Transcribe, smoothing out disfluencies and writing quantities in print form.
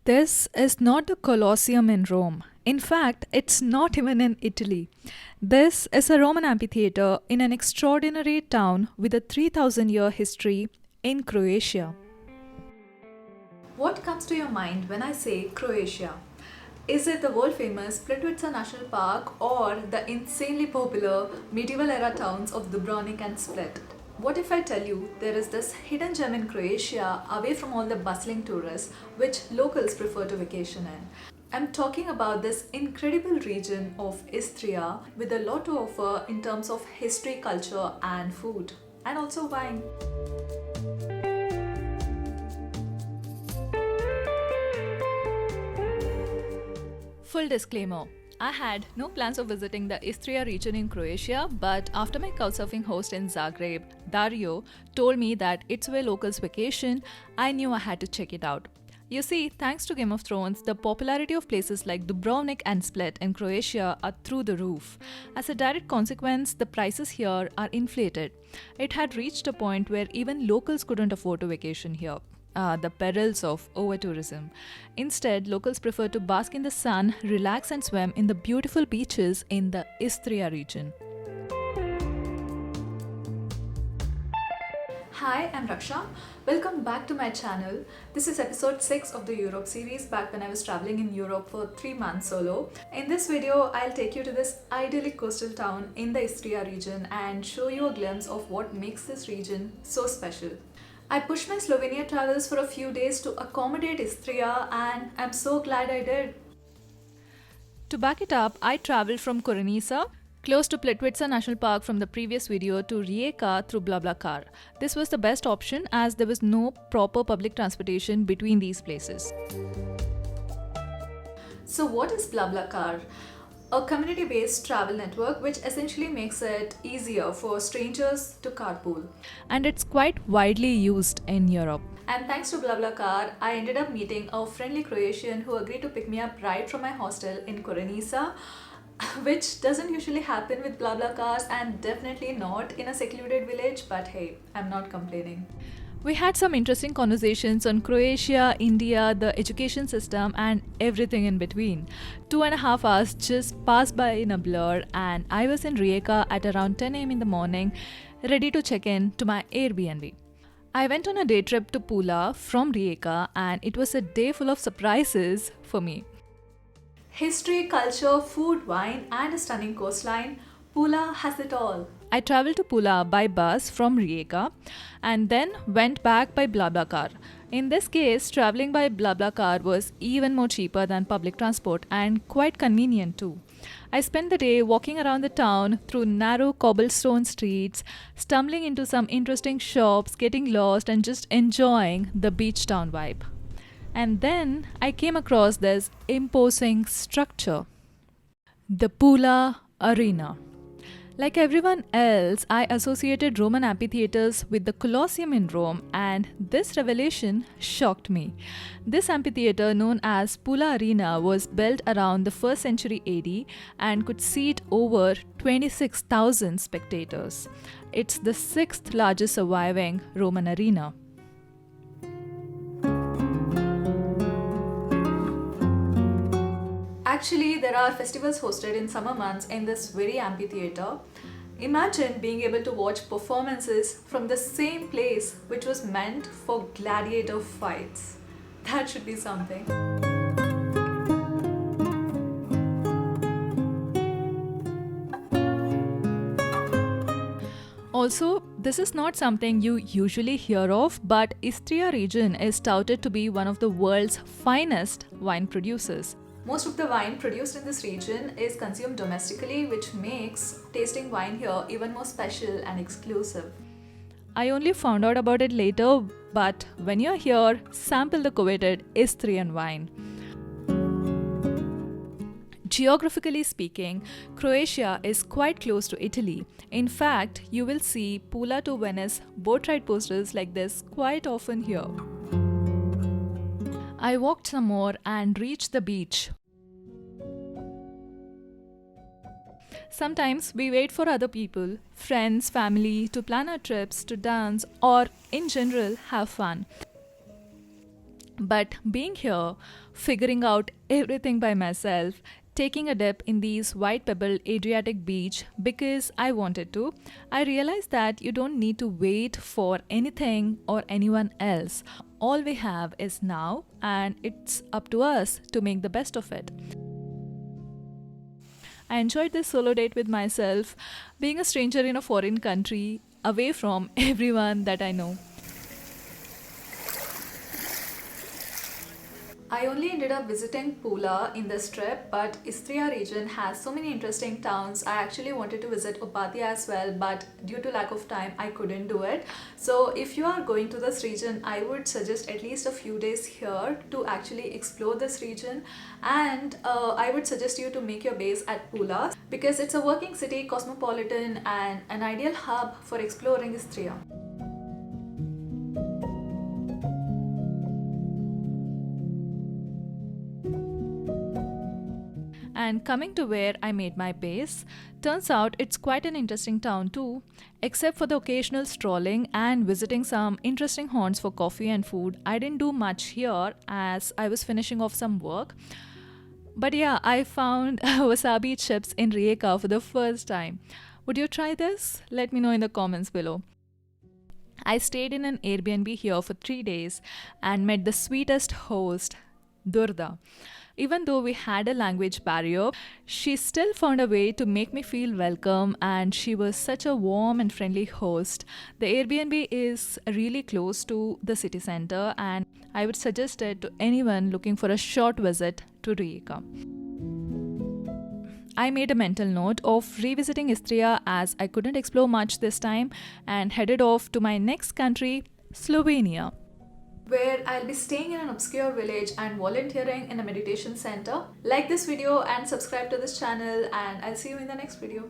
This is not the Colosseum in Rome. In fact, it's not even in Italy. This is a Roman amphitheater in an extraordinary town with a 3000-year history in Croatia. What comes to your mind when I say Croatia? Is it the world famous Plitvice National Park or the insanely popular medieval era towns of Dubrovnik and Split? What if I tell you there is this hidden gem in Croatia away from all the bustling tourists which locals prefer to vacation in? I'm talking about this incredible region of Istria with a lot to offer in terms of history, culture, and food, and also wine. Full disclaimer, I had no plans of visiting the Istria region in Croatia, but after my couchsurfing host in Zagreb, Dario, told me that it's where locals vacation, I knew I had to check it out. You see, thanks to Game of Thrones, the popularity of places like Dubrovnik and Split in Croatia are through the roof. As a direct consequence, the prices here are inflated. It had reached a point where even locals couldn't afford to vacation here. The perils of over-tourism. Instead, locals prefer to bask in the sun, relax and swim in the beautiful beaches in the Istria region. Hi, I'm Raksha. Welcome back to my channel. This is episode 6 of the Europe series, back when I was traveling in Europe for 3 months solo. In this video, I'll take you to this idyllic coastal town in the Istria region and show you a glimpse of what makes this region so special. I pushed my Slovenia travels for a few days to accommodate Istria, and I'm so glad I did. To back it up, I traveled from Korenica, close to Plitvice National Park from the previous video, to Rijeka through BlaBlaCar. This was the best option as there was no proper public transportation between these places. So what is BlaBlaCar? A community-based travel network which essentially makes it easier for strangers to carpool. And it's quite widely used in Europe. And thanks to BlaBlaCar, I ended up meeting a friendly Croatian who agreed to pick me up right from my hostel in Korenica, which doesn't usually happen with BlaBlaCars and definitely not in a secluded village, but hey, I'm not complaining. We had some interesting conversations on Croatia, India, the education system, and everything in between. 2.5 hours just passed by in a blur, and I was in Rijeka at around 10 am in the morning, ready to check in to my Airbnb. I went on a day trip to Pula from Rijeka, and it was a day full of surprises for me. History, culture, food, wine, and a stunning coastline. Pula has it all. I traveled to Pula by bus from Rijeka and then went back by BlaBlaCar. In this case, traveling by BlaBlaCar was even more cheaper than public transport and quite convenient too. I spent the day walking around the town through narrow cobblestone streets, stumbling into some interesting shops, getting lost, and just enjoying the beach town vibe. And then I came across this imposing structure, the Pula Arena. Like everyone else, I associated Roman amphitheaters with the Colosseum in Rome, and this revelation shocked me. This amphitheater, known as Pula Arena, was built around the 1st century AD and could seat over 26,000 spectators. It's the 6th largest surviving Roman arena. Actually, there are festivals hosted in summer months in this very amphitheater. Imagine being able to watch performances from the same place which was meant for gladiator fights. That should be something. Also, this is not something you usually hear of, but Istria region is touted to be one of the world's finest wine producers. Most of the wine produced in this region is consumed domestically, which makes tasting wine here even more special and exclusive. I only found out about it later, but when you're here, sample the coveted Istrian wine. Geographically speaking, Croatia is quite close to Italy. In fact, you will see Pula to Venice boat ride posters like this quite often here. I walked some more and reached the beach. Sometimes we wait for other people, friends, family, to plan our trips, to dance, or in general have fun. But being here, figuring out everything by myself, taking a dip in these white pebbled Adriatic beach because I wanted to, I realized that you don't need to wait for anything or anyone else. All we have is now, and it's up to us to make the best of it. I enjoyed this solo date with myself, being a stranger in a foreign country, away from everyone that I know. I only ended up visiting Pula in this trip, but Istria region has so many interesting towns. I actually wanted to visit Opatia as well, but due to lack of time, I couldn't do it. So if you are going to this region, I would suggest at least a few days here to actually explore this region. And I would suggest you to make your base at Pula because it's a working city, cosmopolitan, and an ideal hub for exploring Istria. And coming to where I made my base, turns out it's quite an interesting town too. Except for the occasional strolling and visiting some interesting haunts for coffee and food, I didn't do much here as I was finishing off some work. But yeah, I found wasabi chips in Rijeka for the first time. Would you try this? Let me know in the comments below. I stayed in an Airbnb here for 3 days and met the sweetest host, Durda. Even though we had a language barrier, she still found a way to make me feel welcome, and she was such a warm and friendly host. The Airbnb is really close to the city center, and I would suggest it to anyone looking for a short visit to Rijeka. I made a mental note of revisiting Istria as I couldn't explore much this time and headed off to my next country, Slovenia, where I'll be staying in an obscure village and volunteering in a meditation center. Like this video and subscribe to this channel, and I'll see you in the next video.